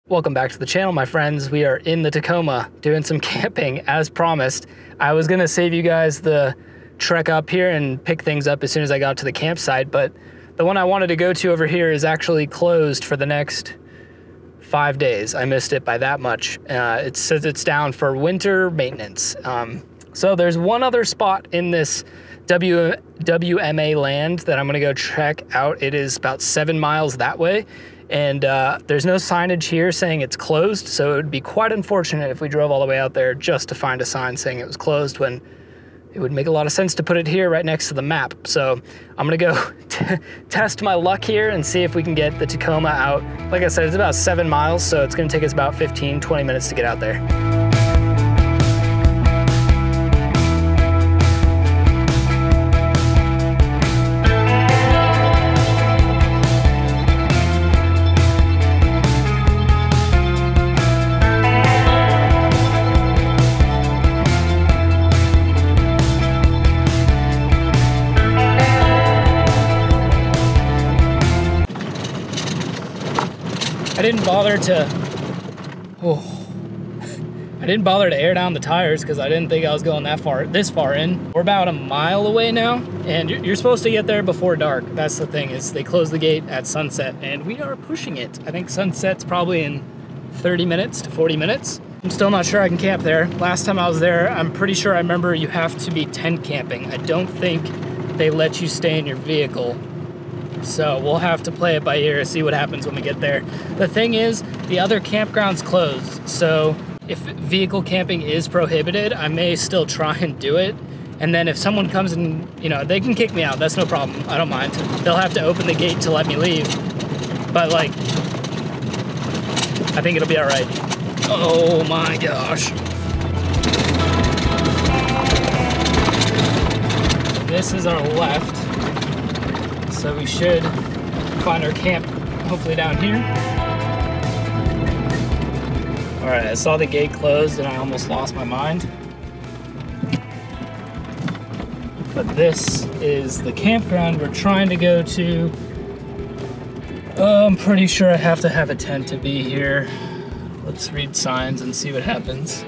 Welcome back to the channel, my friends. We are in the Tacoma doing some camping as promised. I was gonna save you guys the trek up here and pick things up as soon as I got to the campsite, but the one I wanted to go to over here is actually closed for the next 5 days. I missed it by that much. It says it's down for winter maintenance. So there's one other spot in this WMA land that I'm gonna go check out. It is about 7 miles that way. And there's no signage here saying it's closed, so it would be quite unfortunate if we drove all the way out there just to find a sign saying it was closed, when it would make a lot of sense to put it here right next to the map. So I'm gonna go test my luck here and see if we can get the Tacoma out. Like I said, it's about 7 miles, so it's gonna take us about 15-20 minutes to get out there. I didn't bother to air down the tires because I didn't think I was going this far in. We're about a mile away now, and you're supposed to get there before dark. That's the thing, is they close the gate at sunset, and we are pushing it. I think sunset's probably in 30 minutes to 40 minutes. I'm still not sure I can camp there. Last time I was there, I'm pretty sure I remember you have to be tent camping. I don't think they let you stay in your vehicle. So we'll have to play it by ear, see what happens when we get there. The thing is, the other campground's closed, so if vehicle camping is prohibited, I may still try and do it. And then if someone comes and, they can kick me out, that's no problem, I don't mind. They'll have to open the gate to let me leave. But like, I think it'll be all right. Oh my gosh. This is our left. So we should find our camp, hopefully down here. All right, I saw the gate closed and I almost lost my mind. But this is the campground we're trying to go to. Oh, I'm pretty sure I have to have a tent to be here. Let's read signs and see what happens.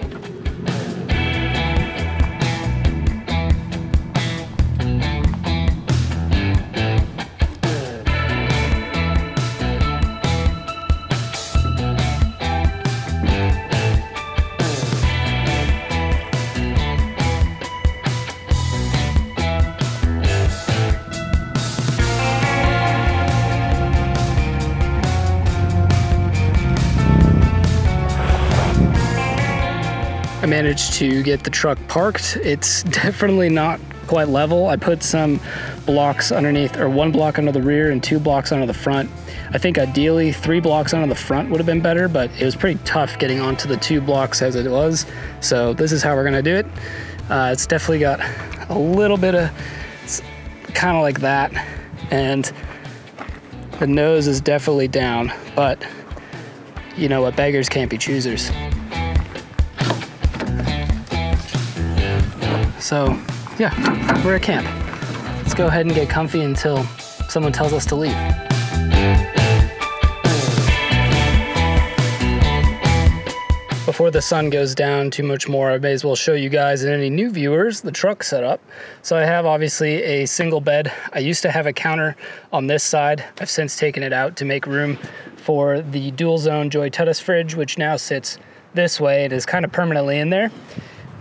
I managed to get the truck parked. It's definitely not quite level. I put some blocks underneath, or 1 block under the rear and 2 blocks under the front. I think ideally 3 blocks under the front would have been better, but it was pretty tough getting onto the 2 blocks as it was. So this is how we're gonna do it. It's definitely got a little bit of, it's kind of like that. And the nose is definitely down, but you know what, beggars can't be choosers. So yeah, we're at camp. Let's go ahead and get comfy until someone tells us to leave. Before the sun goes down too much more, I may as well show you guys, and any new viewers, the truck setup. So I have obviously a single bed. I used to have a counter on this side. I've since taken it out to make room for the dual zone Toyota fridge, which now sits this way. It is kind of permanently in there.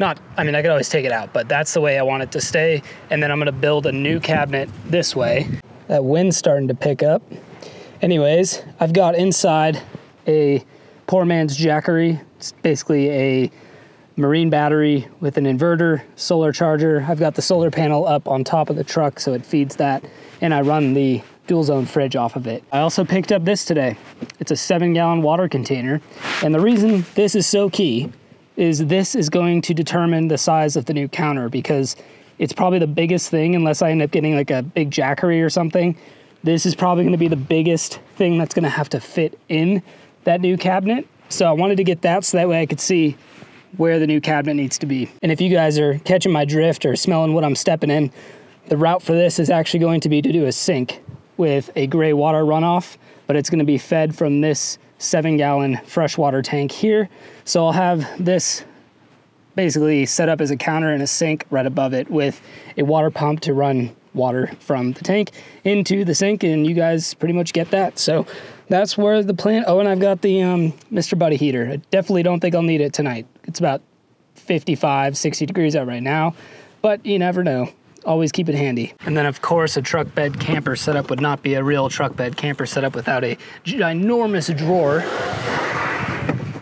I mean, I could always take it out, but that's the way I want it to stay. And then I'm gonna build a new cabinet this way. That wind's starting to pick up. Anyways, I've got inside a poor man's Jackery. It's basically a marine battery with an inverter, solar charger. I've got the solar panel up on top of the truck, so it feeds that. And I run the dual zone fridge off of it. I also picked up this today. It's a 7-gallon water container. And the reason this is so key is this is going to determine the size of the new counter, because it's probably the biggest thing, unless I end up getting like a big Jackery or something. This is probably gonna be the biggest thing that's gonna have to fit in that new cabinet. So I wanted to get that so that way I could see where the new cabinet needs to be. And if you guys are catching my drift or smelling what I'm stepping in, the route for this is actually going to be to do a sink with a gray water runoff, but it's gonna be fed from this 7-gallon freshwater tank here. So I'll have this basically set up as a counter and a sink right above it with a water pump to run water from the tank into the sink, and you guys pretty much get that. So that's where the plan. Oh, and I've got the Mr. Buddy heater. I definitely don't think I'll need it tonight. It's about 55, 60 degrees out right now, but you never know. Always keep it handy. And then of course a truck bed camper setup would not be a real truck bed camper setup without a ginormous drawer,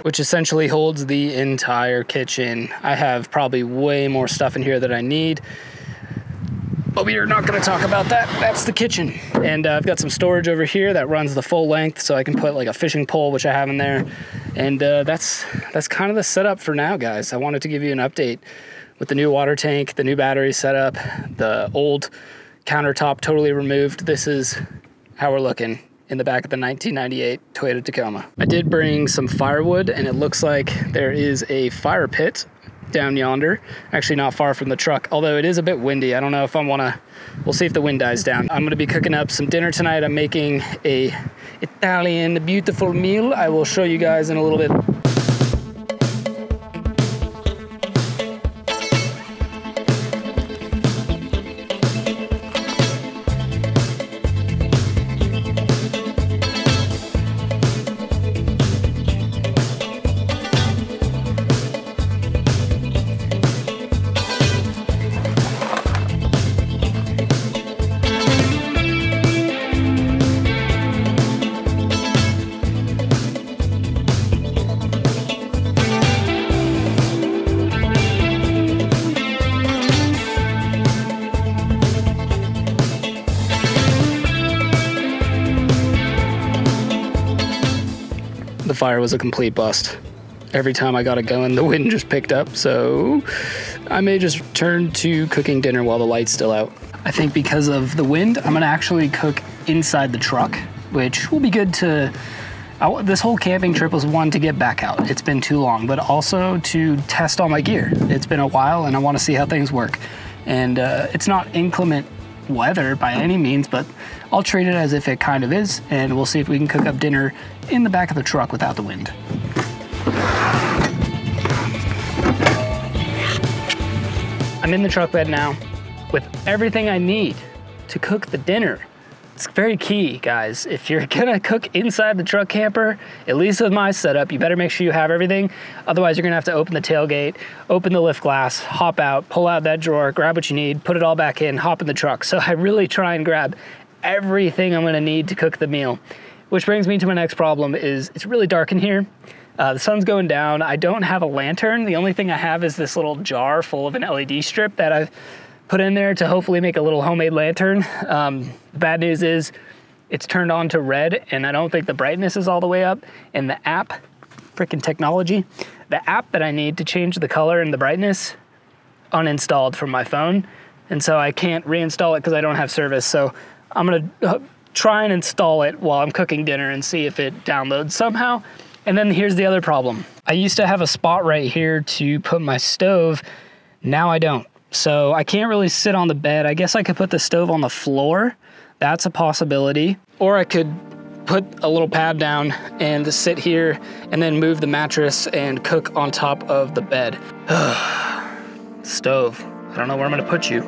which essentially holds the entire kitchen. I have probably way more stuff in here that I need, but we are not gonna talk about that. That's the kitchen. And I've got some storage over here that runs the full length, so I can put like a fishing pole, which I have in there. And that's kind of the setup for now, guys. I wanted to give you an update with the new water tank, the new battery setup, the old countertop totally removed. This is how we're looking in the back of the 1998 Toyota Tacoma. I did bring some firewood, and it looks like there is a fire pit down yonder, actually not far from the truck, although it is a bit windy. I don't know if I wanna, we'll see if the wind dies down. I'm gonna be cooking up some dinner tonight. I'm making a Italian beautiful meal. I will show you guys in a little bit. The fire was a complete bust. Every time I got it going, the wind just picked up, so I may just turn to cooking dinner while the light's still out. I think because of the wind, I'm gonna actually cook inside the truck, which will be good to, this whole camping trip was one, to get back out. It's been too long, but also to test all my gear. It's been a while and I wanna see how things work. And it's not inclement weather by any means, but I'll treat it as if it kind of is, and we'll see if we can cook up dinner in the back of the truck without the wind. I'm in the truck bed now with everything I need to cook the dinner. It's very key, guys. If you're gonna cook inside the truck camper, at least with my setup, you better make sure you have everything. Otherwise, you're gonna have to open the tailgate, open the lift glass, hop out, pull out that drawer, grab what you need, put it all back in, hop in the truck. So I really try and grab everything I'm gonna need to cook the meal. Which brings me to my next problem is it's really dark in here. The sun's going down. I don't have a lantern. The only thing I have is this little jar full of an LED strip that I've put in there to hopefully make a little homemade lantern. The bad news is it's turned on to red, and I don't think the brightness is all the way up. And the app, freaking technology, the app that I need to change the color and the brightness, uninstalled from my phone. And so I can't reinstall it because I don't have service. So I'm gonna try and install it while I'm cooking dinner and see if it downloads somehow. And then here's the other problem. I used to have a spot right here to put my stove. Now I don't. So I can't really sit on the bed. I guess I could put the stove on the floor. That's a possibility. Or I could put a little pad down and sit here and then move the mattress and cook on top of the bed. Stove. I don't know where I'm gonna put you.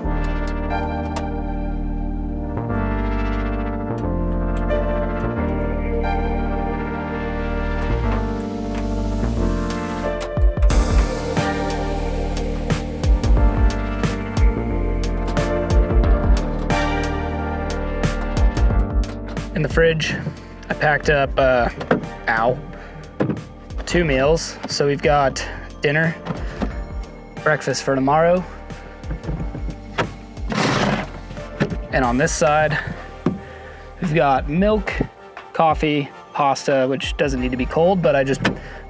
In the fridge, I packed up, 2 meals. So we've got dinner, breakfast for tomorrow, and on this side, we've got milk, coffee, pasta, which doesn't need to be cold, but I just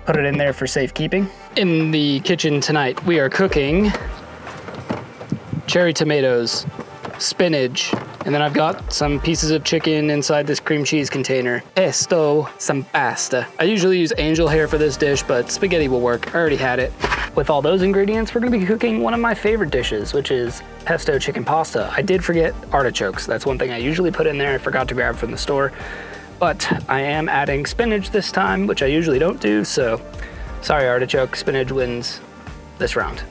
put it in there for safekeeping. In the kitchen tonight, we are cooking cherry tomatoes, spinach, and then I've got some pieces of chicken inside this cream cheese container. Pesto, some pasta. I usually use angel hair for this dish, but spaghetti will work. I already had it. With all those ingredients, we're gonna be cooking one of my favorite dishes, which is pesto chicken pasta. I did forget artichokes. That's one thing I usually put in there. I forgot to grab from the store. but I am adding spinach this time, which I usually don't do, so sorry artichoke, spinach wins this round.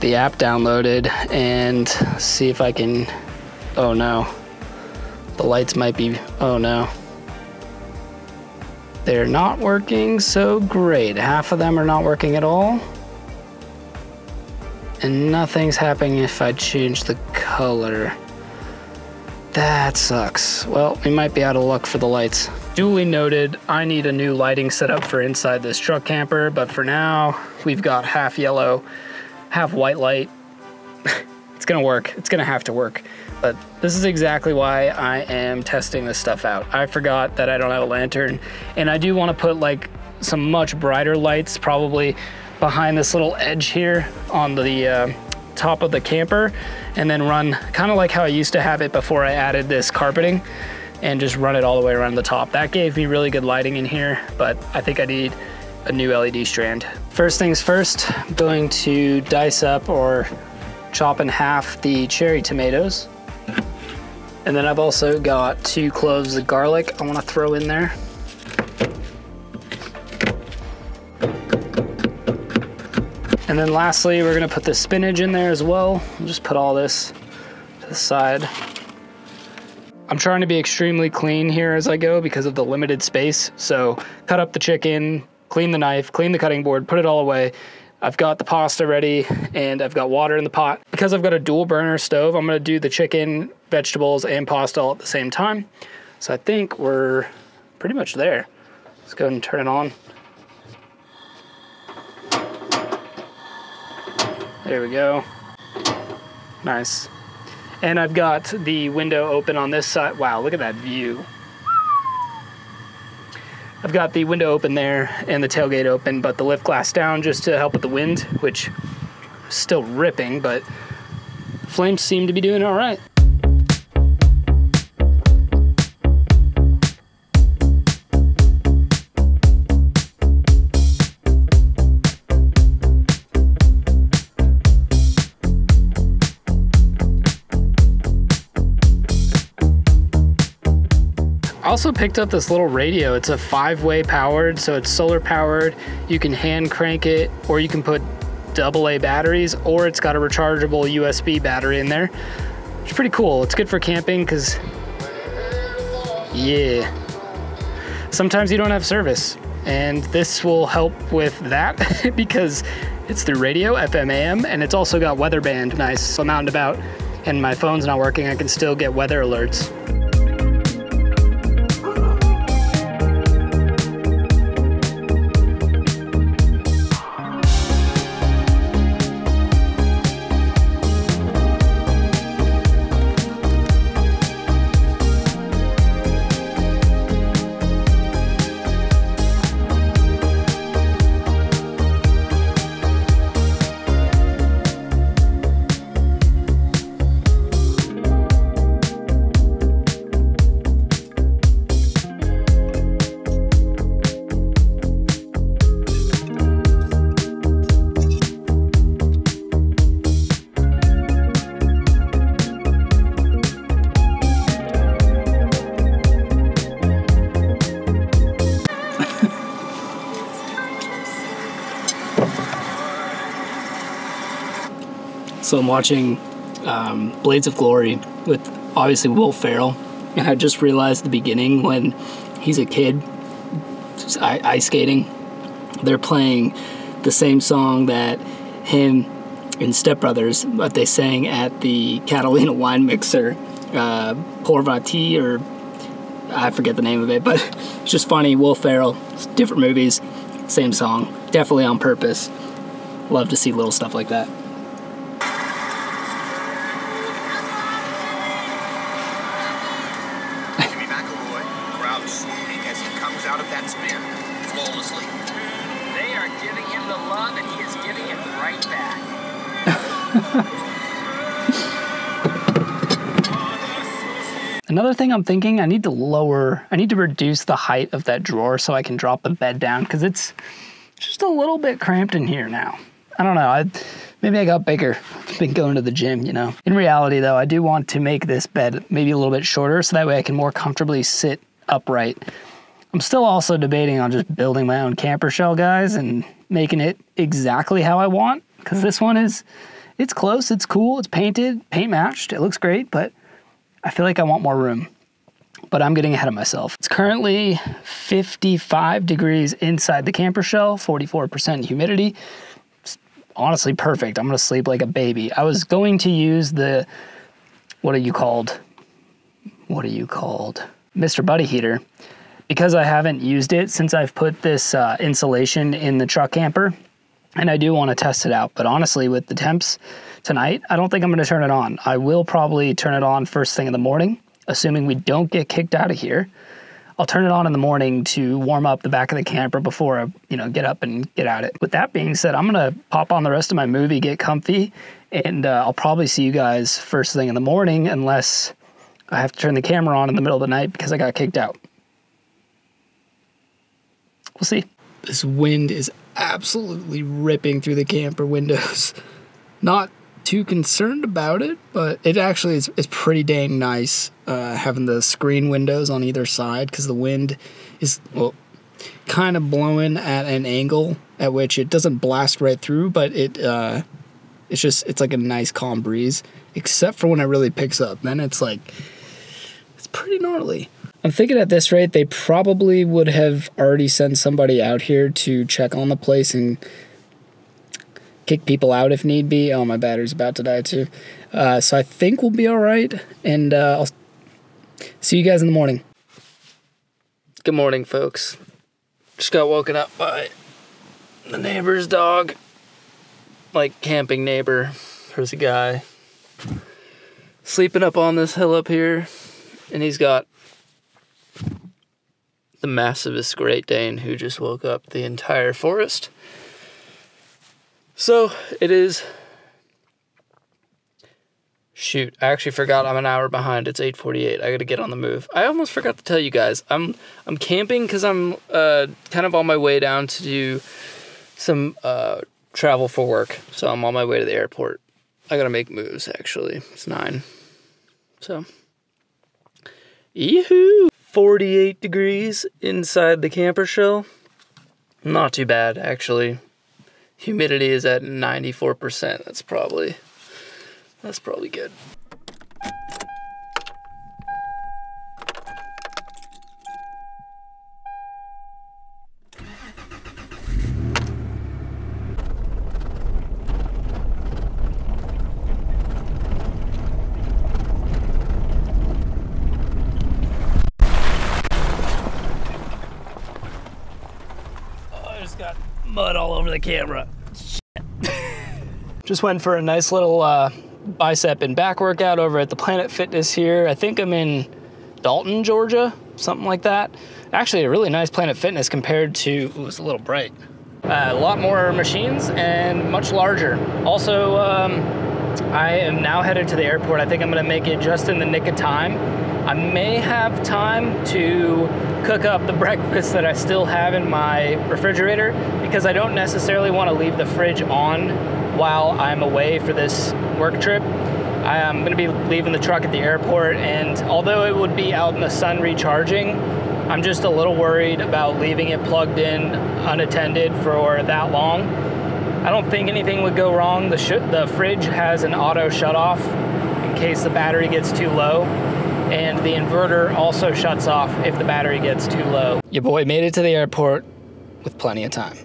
The app downloaded, and see if I can, oh no. The lights might be, oh no. They're not working so great. Half of them are not working at all. And nothing's happening if I change the color. That sucks. Well, we might be out of luck for the lights. Duly noted, I need a new lighting setup for inside this truck camper, but for now, we've got half yellow, half white light. It's gonna work. It's gonna have to work. But this is exactly why I am testing this stuff out. I forgot that I don't have a lantern, and I do want to put like some much brighter lights probably behind this little edge here on the top of the camper, and then run kind of like how I used to have it before I added this carpeting, and just run it all the way around the top. That gave me really good lighting in here, but I think I need a new LED strand. First things first, I'm going to dice up or chop in half the cherry tomatoes. And then I've also got 2 cloves of garlic I want to throw in there. And then lastly, we're gonna put the spinach in there as well. We'll just put all this to the side. I'm trying to be extremely clean here as I go because of the limited space. So cut up the chicken, clean the knife, clean the cutting board, put it all away. I've got the pasta ready, and I've got water in the pot. Because I've got a dual burner stove, I'm gonna do the chicken, vegetables, and pasta all at the same time. So I think we're pretty much there. Let's go ahead and turn it on. There we go. Nice. And I've got the window open on this side. Wow, look at that view. I've got the window open there and the tailgate open, but the lift glass down just to help with the wind, which is still ripping, but flames seem to be doing all right. I also picked up this little radio. It's a 5-way powered, so it's solar powered. You can hand crank it, or you can put AA batteries, or it's got a rechargeable USB battery in there. It's pretty cool. It's good for camping because, yeah, sometimes you don't have service, and this will help with that because it's through radio, FM, AM, and it's also got weather band. Nice. So I'm out and about and my phone's not working, I can still get weather alerts. So I'm watching Blades of Glory with obviously Will Ferrell, and I just realized the beginning when he's a kid ice skating, they're playing the same song that him and Step Brothers, what they sang at the Catalina wine mixer, Porvati, or I forget the name of it, but it's just funny. Will Ferrell, different movies, same song, definitely on purpose. Love to see little stuff like that. Out of that spin flawlessly. They are giving him the love, and he is giving it right back. Another thing I'm thinking, I need to reduce the height of that drawer so I can drop the bed down, because it's just a little bit cramped in here now. I don't know, maybe I got bigger. I've been going to the gym, you know. In reality though, I do want to make this bed maybe a little bit shorter so that way I can more comfortably sit upright. I'm still also debating on just building my own camper shell, guys, and making it exactly how I want, because this one it's close, it's cool, it's painted, paint matched, it looks great, but I feel like I want more room. But I'm getting ahead of myself. It's currently 55 degrees inside the camper shell, 44% humidity. It's honestly perfect. I'm gonna sleep like a baby. I was going to use the, what are you called? Mr. Buddy heater, because I haven't used it since I've put this insulation in the truck camper, and I do want to test it out. But honestly, with the temps tonight, I don't think I'm going to turn it on. I will probably turn it on first thing in the morning, assuming we don't get kicked out of here. I'll turn it on in the morning to warm up the back of the camper before I, get up and get at it. With that being said, I'm going to pop on the rest of my movie, get comfy, and I'll probably see you guys first thing in the morning, unless I have to turn the camera on in the middle of the night because I got kicked out. We'll see. This wind is absolutely ripping through the camper windows. Not too concerned about it, but it actually is pretty dang nice having the screen windows on either side, because the wind is, well, kind of blowing at an angle at which it doesn't blast right through, but it's like a nice calm breeze, except for when it really picks up. Then it's pretty gnarly. I'm thinking at this rate, they probably would have already sent somebody out here to check on the place and kick people out if need be. Oh, my battery's about to die too. So I think we'll be all right, and I'll see you guys in the morning. Good morning, folks. Just got woken up by the neighbor's dog. Like, camping neighbor. There's a guy sleeping up on this hill up here, and he's got the massivest Great Dane who just woke up the entire forest. So it is, shoot, I actually forgot I'm an hour behind. It's 8:48. I gotta get on the move. I almost forgot to tell you guys, I'm camping because I'm kind of on my way down to do some travel for work. So I'm on my way to the airport. I gotta make moves, actually. It's 9. So, yee-hoo! 48 degrees inside the camper shell. Not too bad, actually. Humidity is at 94%. That's probably good. Got mud all over the camera. Just went for a nice little bicep and back workout over at the Planet Fitness here. I think I'm in Dalton, Georgia, something like that. Actually, a really nice Planet Fitness compared to, ooh, it's a little bright. A lot more machines and much larger. Also, I am now headed to the airport. I think I'm gonna make it just in the nick of time. I may have time to cook up the breakfast that I still have in my refrigerator, because I don't necessarily want to leave the fridge on while I'm away for this work trip. I'm going to be leaving the truck at the airport, and although it would be out in the sun recharging, I'm just a little worried about leaving it plugged in unattended for that long. I don't think anything would go wrong. The fridge has an auto shut off in case the battery gets too low. And the inverter also shuts off if the battery gets too low. Your boy made it to the airport with plenty of time.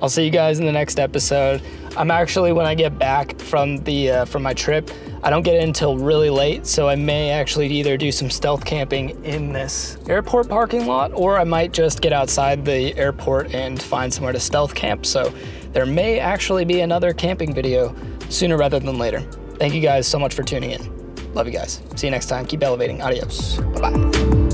I'll see you guys in the next episode. I'm actually, when I get back from my trip, I don't get in until really late, so I may actually either do some stealth camping in this airport parking lot, or I might just get outside the airport and find somewhere to stealth camp. So there may actually be another camping video sooner rather than later. Thank you guys so much for tuning in. Love you guys. See you next time. Keep elevating. Adios. Bye-bye.